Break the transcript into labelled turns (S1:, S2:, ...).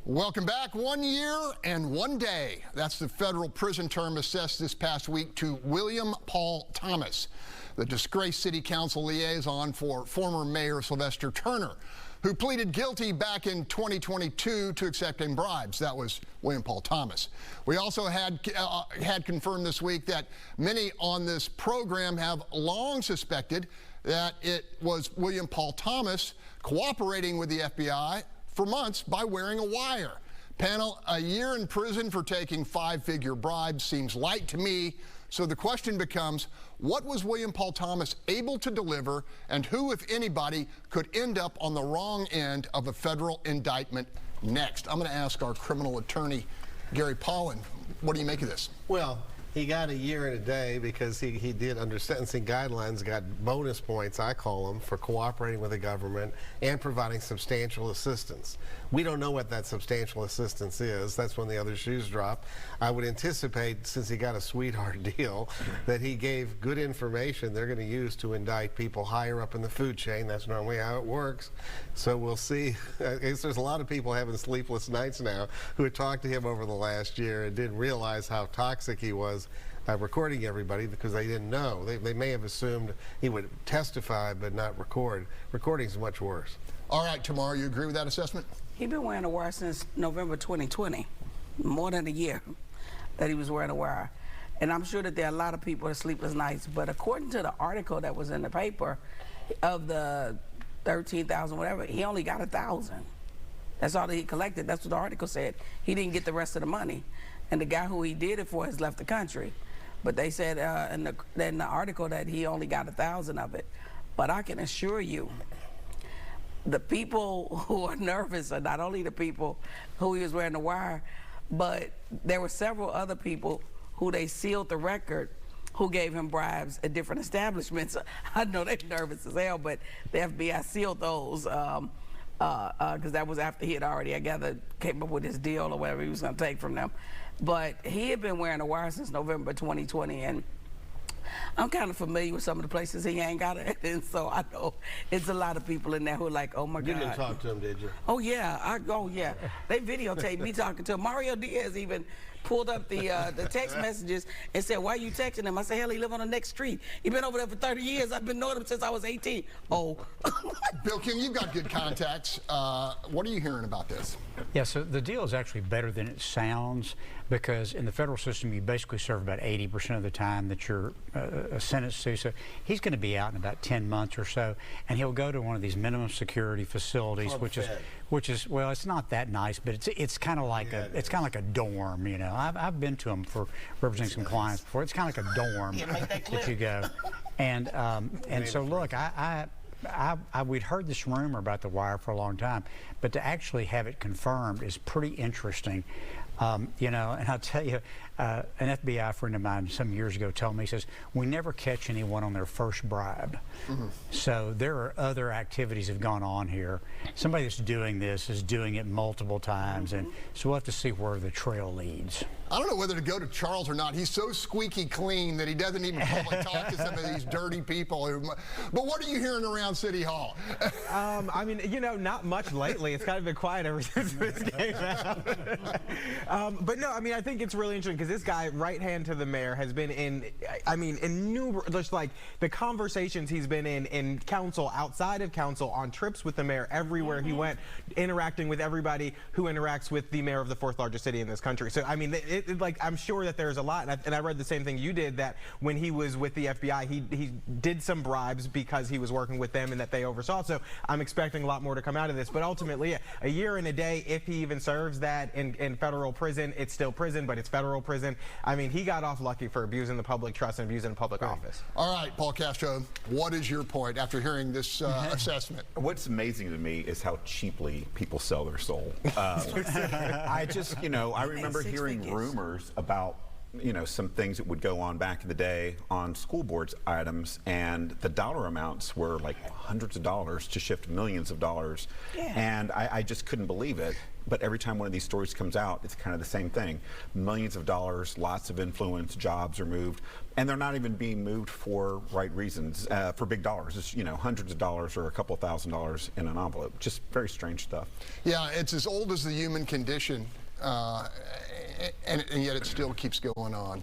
S1: Welcome back. 1 year and 1 day. That's the federal prison term assessed this past week to William Paul Thomas, the disgraced city council liaison for former Mayor Sylvester Turner, who pleaded guilty back in 2022 to accepting bribes. That was William Paul Thomas. We also had confirmed this week that many on this program have long suspected that it was William Paul Thomas cooperating with the FBI for months by wearing a wire. Panel, a year in prison for taking five-figure bribes seems light to me. So the question becomes, what was William Paul Thomas able to deliver, and who, if anybody, could end up on the wrong end of a federal indictment next? I'm going to ask our criminal attorney, Gary Paulin. What do you make of this?
S2: Well, he got a year and a day because he did, under sentencing guidelines, got bonus points, I call them, for cooperating with the government and providing substantial assistance. We don't know what that substantial assistance is. That's when the other shoes drop. I would anticipate, since he got a sweetheart deal, that he gave good information they're going to use to indict people higher up in the food chain. That's normally how it works. So we'll see. I guess there's a lot of people having sleepless nights now who had talked to him over the last year and didn't realize how toxic he was recording everybody, because they didn't know. They may have assumed he would testify but not record. Recording is much worse.
S1: All right, Tamara, you agree with that assessment?
S3: He's been wearing a wire since November 2020, more than a year that he was wearing a wire. And I'm sure that there are a lot of people that sleepless nights, but according to the article that was in the paper, of the 13,000 whatever, he only got 1,000. That's all that he collected. That's what the article said. He didn't get the rest of the money. And the guy who he did it for has left the country. But they said in the article that he only got 1,000 of it. But I can assure you, the people who are nervous are not only the people who he was wearing the wire, but there were several other people who they sealed the record who gave him bribes at different establishments. I know they're nervous as hell, but the FBI sealed those because that was after he had already, I gather, came up with his deal or whatever he was going to take from them. But he had been wearing a wire since November 2020, and I'm kind of familiar with some of the places he ain't got it, and so I know it's a lot of people in there who are like, oh my God.
S2: You didn't talk to him, did you?
S3: Oh yeah, yeah. They videotaped me talking to him. Mario Diaz even pulled up the text messages and said, why are you texting him? I said, hell, he live on the next street. He been over there for 30 years. I've been knowing him since I was 18. Oh.
S1: Bill King, you've got good contacts. What are you hearing about this?
S4: Yeah, so the deal is actually better than it sounds, because in the federal system, you basically serve about 80% of the time that you're sentenced to. So he's going to be out in about 10 months or so, and he'll go to one of these minimum security facilities, which is well, it's not that nice, but it's kind of like a dorm, you know. I've been to them for representing some clients before. It's kind of like a dorm that you go, and so look, we'd heard this rumor about the wire for a long time, but to actually have it confirmed is pretty interesting. You know, and I'll tell you, an FBI friend of mine some years ago told me, he says, we never catch anyone on their first bribe. So there are other activities that have gone on here. Somebody that's doing this is doing it multiple times, and so we'll have to see where the trail leads.
S1: I don't know whether to go to Charles or not. He's so squeaky clean that he doesn't even public talk to some of these dirty people. But what are you hearing around City Hall?
S5: I mean, you know, not much lately. It's kind of been quiet ever since this came out. But no, I mean, I think it's really interesting because this guy, right hand to the mayor, has been in, I mean, in numerous, just like the conversations he's been in council, outside of council, on trips with the mayor, everywhere he went, interacting with everybody who interacts with the mayor of the fourth largest city in this country. So, I mean, like, I'm sure that there's a lot, and I read the same thing you did, that when he was with the FBI, he did some bribes because he was working with them and that they oversaw. So I'm expecting a lot more to come out of this. But ultimately, a year and a day, if he even serves that in federal prison, it's still prison, but it's federal prison. I mean, he got off lucky for abusing the public trust and abusing public office.
S1: All right, Paul Castro, what is your point after hearing this assessment?
S6: What's amazing to me is how cheaply people sell their soul. I just, you know, I remember hearing rumors about some things that would go on back in the day on school boards items, and the dollar amounts were like hundreds of dollars to shift millions of dollars.
S3: Yeah.
S6: And I just couldn't believe it. But every time one of these stories comes out, it's kind of the same thing. Millions of dollars, lots of influence, jobs are moved, and they're not even being moved for right reasons, for big dollars. It's, hundreds of dollars or a couple $1,000s in an envelope. Just very strange stuff.
S1: Yeah, it's as old as the human condition, and yet it still keeps going on.